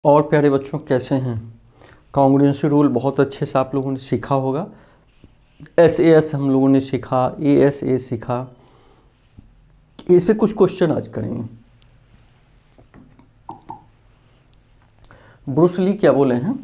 और प्यारे बच्चों कैसे हैं? कॉन्ग्रुएंसी रूल बहुत अच्छे से आप लोगों ने सीखा होगा। SAS हम लोगों ने सीखा, ASA सीखा। इस पे कुछ क्वेश्चन आज करेंगे। ब्रूस ली क्या बोले हैं?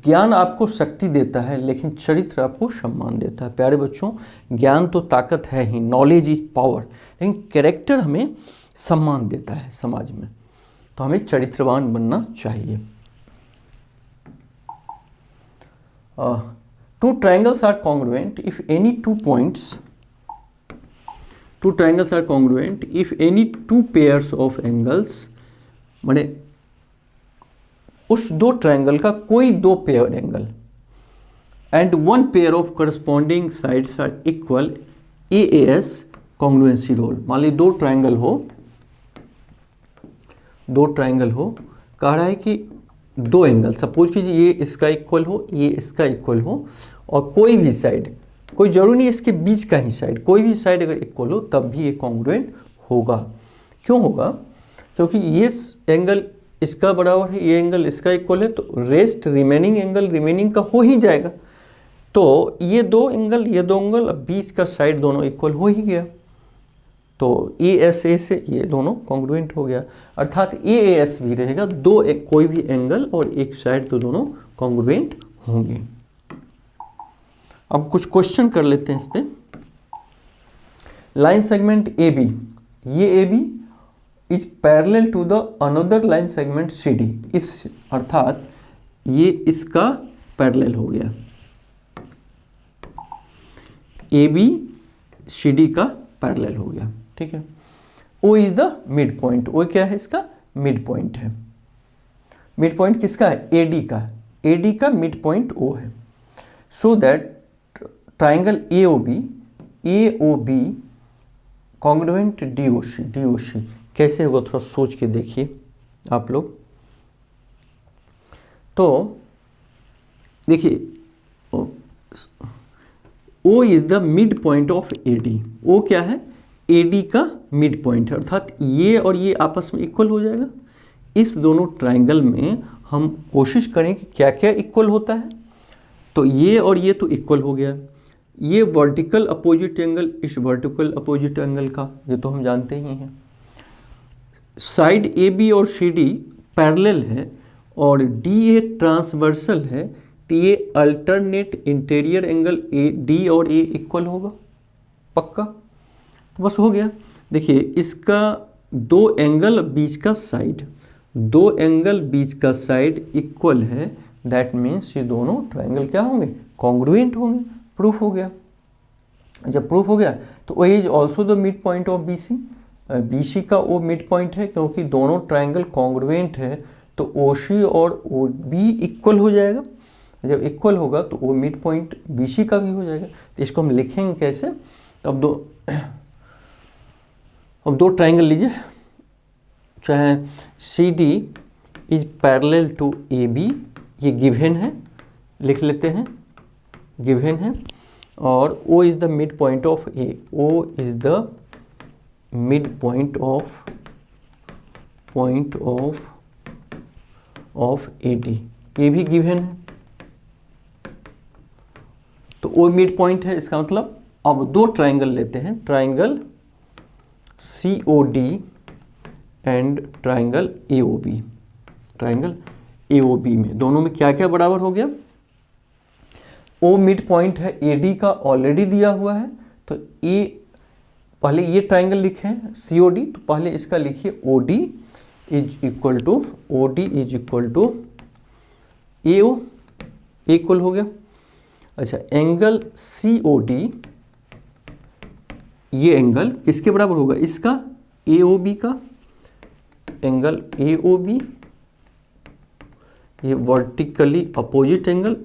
ज्ञान आपको शक्ति देता है लेकिन चरित्र आपको सम्मान देता है। प्यारे बच्चों, ज्ञान तो ताकत है ही, नॉलेज इज पावर, लेकिन कैरेक्टर हमें सम्मान देता है समाज में। तो हमें चरित्रवान बनना चाहिए। Two triangles are congruent if any 2 points. Two triangles are congruent if any 2 pairs of angles, माने उस दो ट्रायंगल का कोई दो pair angle and one pair of corresponding sides are equal, AAS congruency rule. मान ली दो ट्रायंगल हो, कह रहा है कि दो एंगल, सपोज कीजिए ये इसका इक्वल हो, ये इसका इक्वल हो, और कोई भी साइड, कोई जरूरी नहीं इसके बीच का ही साइड, कोई भी साइड अगर इक्वल हो तब भी ये कॉन्ग्रुएंट होगा। क्यों होगा? क्योंकि ये एंगल इसका बराबर है, ये एंगल इसका इक्वल है, तो रेस्ट रिमेनिंग एंगल रिमेनिंग का हो ही जाएगा। तो ये दो एंगल, अब बीच का साइड दोनों इक्वल हो ही गया, तो ASA से ये दोनों कॉन्ग्रुएंट हो गया। अर्थात AAS भी रहेगा, कोई भी एंगल और एक साइड, तो दोनों कॉन्ग्रुएंट होंगे। अब कुछ क्वेश्चन कर लेते हैं इस पे। लाइन सेगमेंट AB, ये AB is parallel to the another line segment CD, इस अर्थात ये इसका पैरेलल हो गया, AB CD का पैरेलल हो गया, ठीक है। O is the mid point, O क्या है? इसका मिड पॉइंट है। मिड पॉइंट किसका है? AD का मिड पॉइंट O है। So that triangle AOB congruent DOC कैसे होगा? थोड़ा सोच के देखिए आप लोग। तो देखिए, O is the mid point of AD। O क्या है? AD का मिड पॉइंट है, अर्थात ये और ये आपस में इक्वल हो जाएगा। इस दोनों ट्राइंगल में हम कोशिश करें कि क्या क्या इक्वल होता है। तो ये और ये तो इक्वल हो गया। ये वर्टिकल अपोजिट एंगल इस वर्टिकल अपोजिट एंगल का, ये तो हम जानते ही हैं। साइड AB और CD पैरेलल है और DA ट्रांसवर्सल है, तो ये अल्टरनेट इंटीरियर एंगल D और A इक्वल होगा, पक्का। तो बस हो गया। देखिए, इसका दो एंगल बीच का साइड इक्वल है, दैट मीन्स ये दोनों ट्राइंगल क्या होंगे? कॉन्ग्रुएंट होंगे। प्रूफ हो गया। जब प्रूफ हो गया तो O is also the mid point of BC का O मिड पॉइंट है, क्योंकि दोनों ट्राइंगल कॉन्ग्रुएंट है तो OC और OB इक्वल हो जाएगा। जब इक्वल होगा तो वो मिड पॉइंट BC का भी हो जाएगा। तो इसको हम लिखेंगे कैसे? तो अब दो ट्राइंगल लीजिए, चाहे CD is parallel to AB, ये गिवन है, लिख लेते हैं, गिवन है, और O is the mid point of A, O is the mid point of AD, ये भी गिवन है। तो O मिड पॉइंट है, इसका मतलब अब दो ट्राइंगल लेते हैं, triangle COD and triangle AOB में दोनों में क्या क्या बराबर हो गया? O मिड पॉइंट है, AD का ऑलरेडी दिया हुआ है, तो पहले ये ट्राइंगल लिखे COD, तो पहले इसका लिखिए OD is equal to AO, equal हो गया। अच्छा, एंगल COD, ये एंगल किसके बराबर होगा? इसका AOB का, एंगल AOB, ये वर्टिकली अपोजिट एंगल,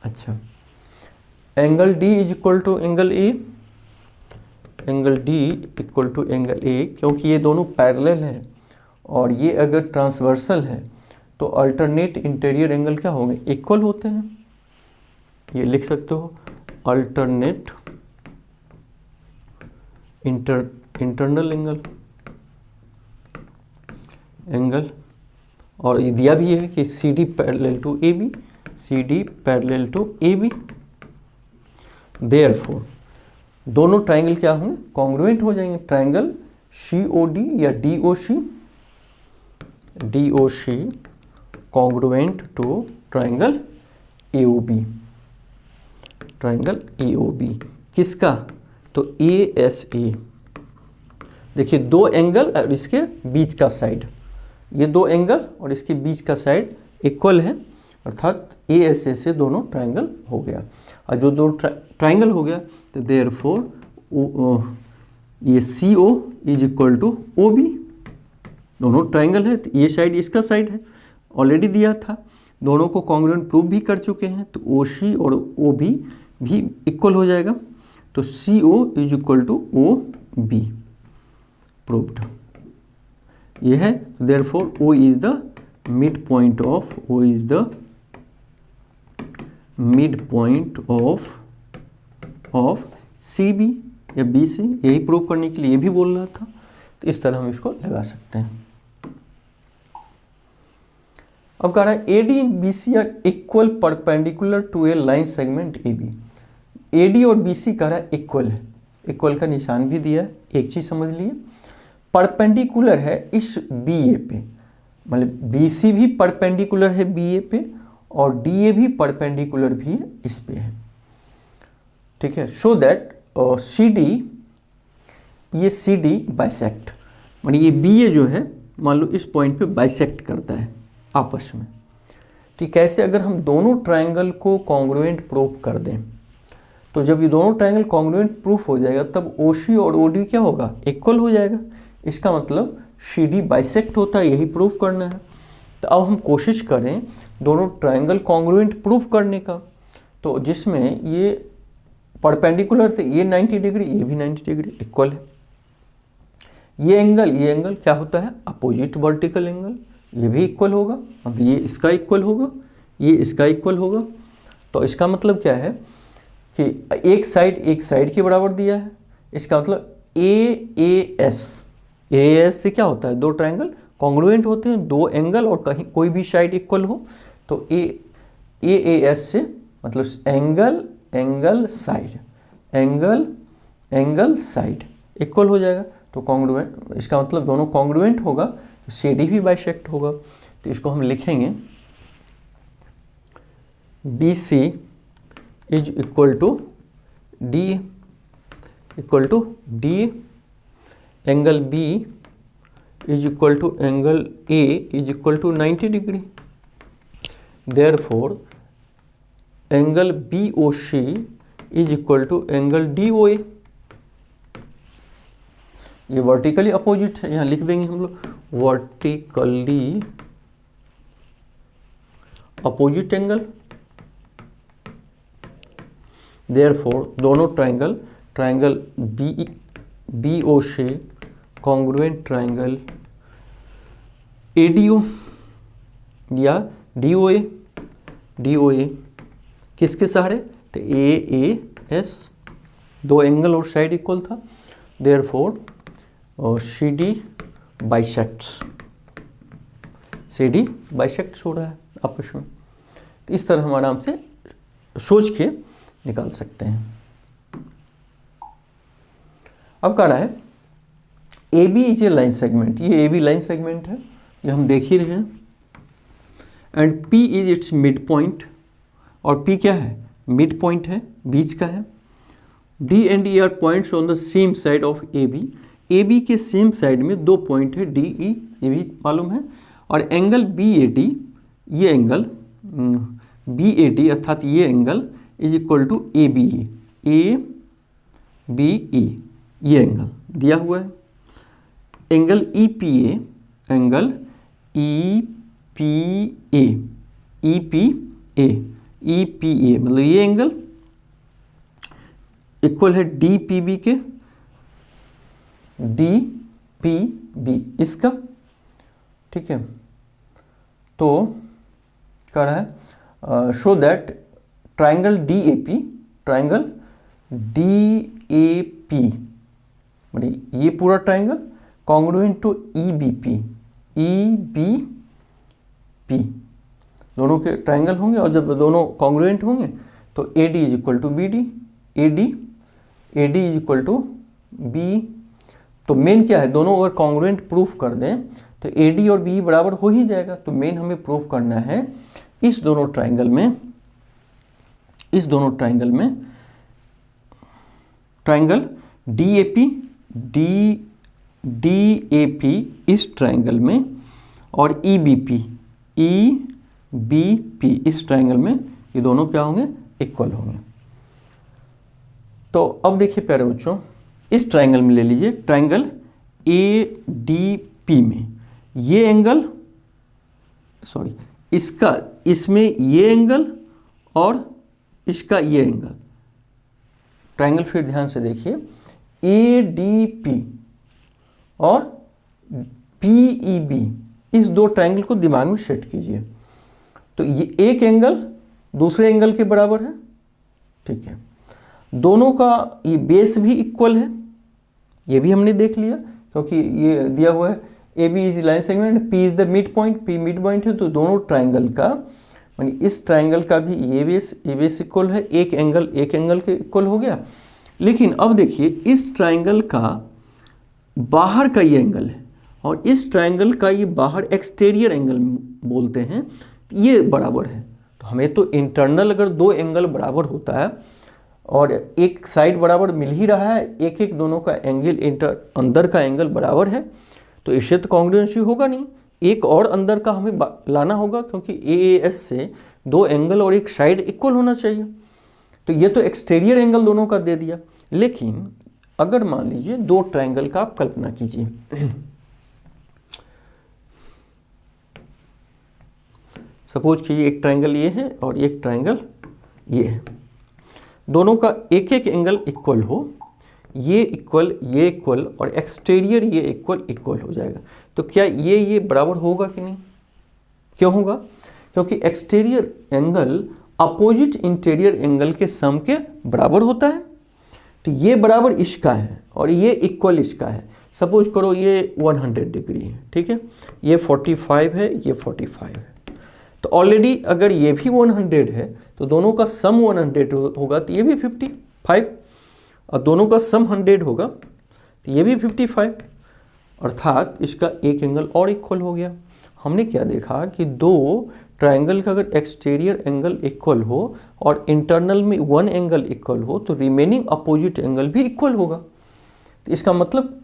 अच्छा, angle D is equal to angle A, क्योंकि ये दोनों पैरेलल है और ये अगर ट्रांसवर्सल है तो अल्टरनेट इंटीरियर एंगल क्या होंगे? इक्वल होते हैं। ये लिख सकते हो, अल्टरनेट इंटरनल एंगल और ये दिया भी है कि C D parallel to A B, C D parallel to A B. Therefore दोनों ट्राइंगल क्या होंगे, कॉन्ग्रुएंट हो जाएंगे। ट्राइंगल सी ओ डी या D O C congruent to triangle A O B, triangle A O B किसका, तो A S A. देखिए दो एंगल और इसके बीच का साइड, ये दो एंगल और इसके बीच का साइड इक्वल है, अर्थात ए एस ए से दोनों ट्राइंगल हो गया। और जो दो ट्राइंगल हो गया तो देयरफॉर ये C O is equal to O B. दोनों ट्राइंगल है तो ये साइड इसका साइड है, ऑलरेडी दिया था, दोनों को कॉन्ग्रुएंट प्रूव भी कर चुके हैं, तो ओ सी और ओ बी भी इक्वल हो जाएगा। तो C O is equal to O B proved. ये है therefore O is the mid point of, O is the mid point of C B या बी सी। यही प्रूव करने के लिए ये भी बोल रहा था, तो इस तरह हम इसको लगा सकते हैं। अब कह रहा है A D and B C are equal perpendicular to a line segment A B. A D और बी सी कह रहा है इक्वल है, इक्वल का निशान भी दिया है। एक चीज समझ लिए, परपेंडिकुलर है इस बी ए पे, मतलब बी सी भी परपेंडिकुलर है बी ए पे और डी ए भी परपेंडिकुलर भी है इस पे है, ठीक है। सो दैट सी डी, ये सी डी बाइसेक्ट, मतलब ये बी ए जो है मान लो इस पॉइंट पे बाइसेक्ट करता है आपस में, ठीक। कैसे, अगर हम दोनों ट्राइंगल को कॉन्ग्रुएंट प्रूफ कर दें, तो जब ये दोनों ट्राइंगल कॉन्ग्रुएंट प्रूफ हो जाएगा तब ओ सी और ओ डी क्या होगा, इक्वल हो जाएगा। इसका मतलब सी डी बाइसेक्ट होता है, यही प्रूफ करना है। तो अब हम कोशिश करें दोनों ट्राइंगल कॉन्ग्रुएंट प्रूफ करने का, तो जिसमें ये परपेंडिकुलर से ये 90 डिग्री, ये भी 90 डिग्री इक्वल है। ये एंगल क्या होता है, अपोजिट वर्टिकल एंगल, ये भी इक्वल होगा। अब ये इसका इक्वल होगा, ये इसका इक्वल होगा। तो इसका मतलब क्या है कि एक साइड के बराबर दिया है। इसका मतलब ए एस से क्या होता है, दो ट्राइंगल कॉन्ग्रुएंट होते हैं, दो एंगल और कहीं कोई भी साइड इक्वल हो, तो ए एस से मतलब एंगल साइड इक्वल हो जाएगा। तो कॉन्ग्रुएंट, इसका मतलब दोनों कॉन्ग्रुएंट होगा, तो सी डी भी बाइसेक्ट होगा। तो इसको हम लिखेंगे B C is equal to D angle B is equal to angle A is equal to 90 degree. Therefore angle B O C is equal to angle D O A. ये vertically opposite है, यहाँ लिख देंगे हम लोग vertically opposite angle. Therefore दोनों triangle B O C congruent triangle ADO या DOA किसके सहारे, तो ए एस, दो एंगल और साइड इक्वल था। देयरफॉर सी डी बाइसेक्ट्स हो रहा है आपस में। तो इस तरह हम आराम से सोच के निकाल सकते हैं। अब कह रहा है A B is a line segment, ये ए बी लाइन सेगमेंट है, ये हम देख ही रहे हैं। And P is its mid point, और पी क्या है, मिड पॉइंट है, बीच का है। D and E are points on the same side of A B, A B के सेम साइड में दो पॉइंट है डी ई, ये भी मालूम है। और एंगल बी ए डी, ये एंगल बी ए डी अर्थात ये angle is equal to A B E, ये एंगल दिया हुआ है। एंगल ई पी ए, मतलब ये एंगल इक्वल है डी पी बी के, डी पी बी इसका, ठीक है। तो कह रहा है show that triangle D A P मतलब ये पूरा triangle congruent to EBP, EBP दोनों के ट्राइंगल होंगे, और जब दोनों कॉन्ग्रुएंट होंगे तो AD is equal to BD, AD is equal to B। तो मेन क्या है, दोनों अगर कॉन्ग्रुएंट प्रूफ कर दें तो AD और BE बराबर हो ही जाएगा। तो मेन हमें प्रूफ करना है इस दोनों ट्राइंगल में ट्राइंगल DAP इस ट्राइंगल में और EBP इस ट्राइंगल में, ये दोनों क्या होंगे, इक्वल होंगे। तो अब देखिए प्यारे बच्चों, इस ट्राइंगल में ले लीजिए, ट्राइंगल ADP में ये एंगल, सॉरी इसमें ये एंगल और इसका ये एंगल, ट्राइंगल फिर ध्यान से देखिए, ADP और PEB इस दो ट्राइंगल को दिमाग में सेट कीजिए। तो ये एक एंगल दूसरे एंगल के बराबर है, ठीक है। दोनों का ये बेस भी इक्वल है, ये भी हमने देख लिया, क्योंकि ये दिया हुआ है AB is line segment, P is the mid point, P mid point है। तो दोनों ट्राइंगल का यानी इस ट्राइंगल का भी ये बेस इक्वल है, एक एंगल के इक्वल हो गया। लेकिन अब देखिए, इस ट्राइंगल का बाहर का ये एंगल है और इस ट्राइंगल का ये बाहर एक्सटीरियर एंगल बोलते हैं, ये बराबर है। तो हमें तो इंटरनल अगर दो एंगल बराबर होता है और एक साइड बराबर मिल ही रहा है, एक दोनों का एंगल अंदर का एंगल बराबर है, तो इससे तो कॉन्ग्रुएंसी होगा नहीं, एक और अंदर का हमें लाना होगा, क्योंकि AAS से दो एंगल और एक साइड इक्वल होना चाहिए। तो ये तो एक्सटीरियर एंगल दोनों का दे दिया। लेकिन अगर मान लीजिए दो ट्राइंगल का आप कल्पना कीजिए, सपोज कीजिए एक ट्राइंगल ये है और एक ट्राइंगल ये है, दोनों का एक एंगल इक्वल हो, ये इक्वल और एक्सटीरियर ये इक्वल हो जाएगा। तो क्या ये बराबर होगा कि नहीं? क्यों होगा? क्योंकि exterior angle opposite interior angle के सम के बराबर होता है। तो ये बराबर इसका है और ये इक्वल इसका है। सपोज करो ये 100 डिग्री है, ठीक है, ये 45 है, ये 45 है। तो ऑलरेडी अगर ये भी 100 है तो दोनों का सम 100 होगा, तो ये भी 55, और दोनों का सम 100 होगा तो ये भी 55, अर्थात इसका एक एंगल और इक्वल हो गया। हमने क्या देखा कि दो ट्राइंगल का अगर एक्सटीरियर एंगल इक्वल हो और इंटरनल में वन एंगल इक्वल हो तो रिमेनिंग अपोजिट एंगल भी इक्वल होगा। तो इसका मतलब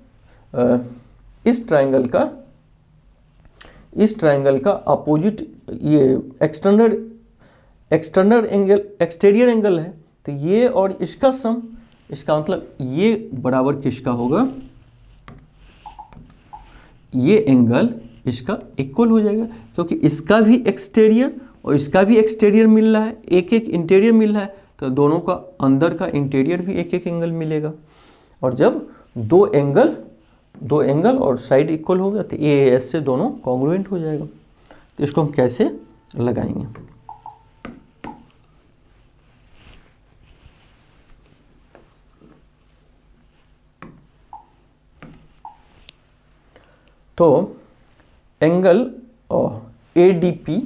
इस ट्राइंगल का अपोजिट ये एक्सटर्नल एंगल एक्सटीरियर एंगल है, तो ये और इसका सम, इसका मतलब ये बराबर किसका होगा, ये एंगल इसका इक्वल हो जाएगा, क्योंकि इसका भी एक्सटीरियर और इसका भी एक्सटीरियर मिल रहा है, एक इंटीरियर मिल रहा है, तो दोनों का अंदर का इंटीरियर भी एक एंगल मिलेगा। और जब दो एंगल और साइड इक्वल हो गया तो AAS से दोनों कॉन्ग्रुएंट हो जाएगा। तो इसको हम कैसे लगाएंगे? तो एंगल ADP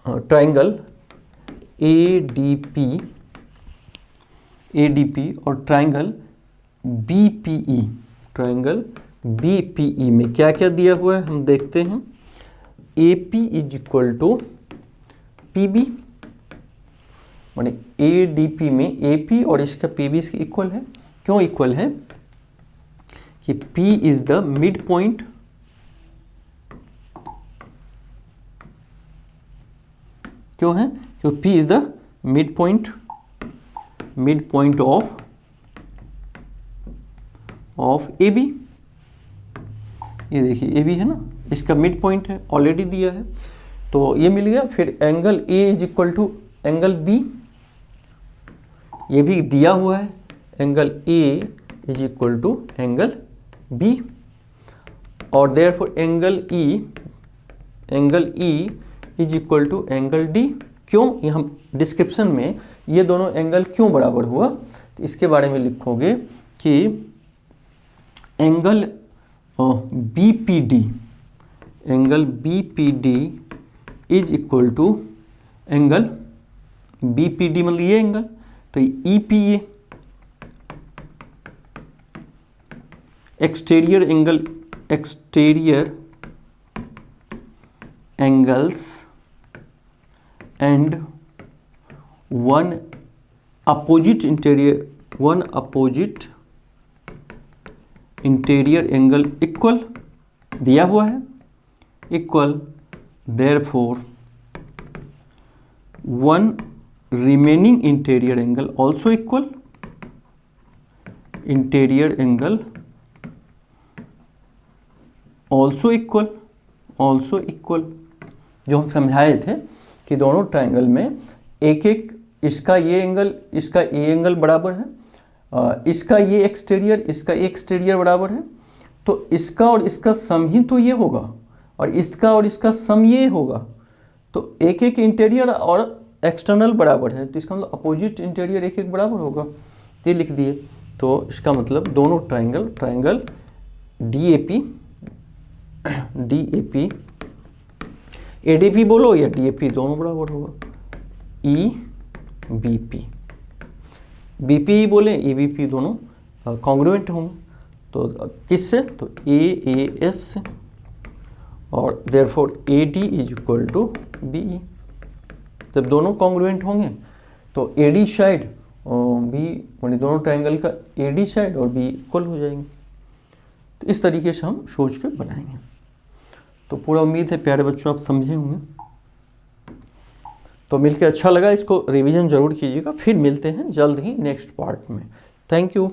ट्राइंगल ADP और ट्राइंगल BPE में क्या क्या दिया हुआ है हम देखते हैं। AP is equal to PB, माने ADP में AP और इसका PB इसके इक्वल है। क्यों इक्वल है? कि P is the mid point, क्यों है? क्योंकि P is the mid point of AB। ये देखिए AB है ना, इसका मिड पॉइंट है, ऑलरेडी दिया है, तो ये मिल गया। फिर angle A is equal to angle B, ये भी दिया हुआ है, angle A is equal to angle B, और therefore angle E is equal to angle D। क्यों? ये हम डिस्क्रिप्शन में ये दोनों एंगल क्यों बराबर हुआ तो इसके बारे में लिखोगे कि angle B P D, angle B P D is equal to angle B P D, मतलब ये एंगल, तो E P A exterior angle, exterior angles and one opposite interior, one opposite interior angle equal, दिया हुआ है equal, therefore one remaining interior angle also equal, interior angle also equal, also equal. जो हम समझाए थे कि दोनों ट्रायंगल में एक एक, इसका ये एंगल, इसका ये एंगल बराबर है, इसका ये एक्सटीरियर, इसका ये एक्सटीरियर बराबर है, तो इसका और इसका सम ही तो ये होगा, और इसका और इसका सम ये होगा, तो एक एक इंटीरियर और एक्सटर्नल बराबर है, तो इसका मतलब अपोजिट इंटीरियर एक एक बराबर होगा, ये लिख दिए। तो इसका मतलब दोनों triangle, triangle D A P, D A P, A D P बोलो या डी ए पी, दोनों बराबर होगा, E B P, B P बोले ई बी पी, दोनों कॉन्ग्रुएंट होंगे। तो किससे, तो ए एस से, और therefore A D is equal to B E. जब दोनों कॉन्ग्रुएंट होंगे तो ए डी साइड बी, यानी दोनों ट्रायंगल का ए डी साइड और बी इक्वल हो जाएंगे। तो इस तरीके से हम सोच के बनाएंगे। तो पूरा उम्मीद है प्यारे बच्चों आप समझे होंगे। तो मिलकर अच्छा लगा, इसको रिवीजन जरूर कीजिएगा। फिर मिलते हैं जल्द ही नेक्स्ट पार्ट में। Thank you.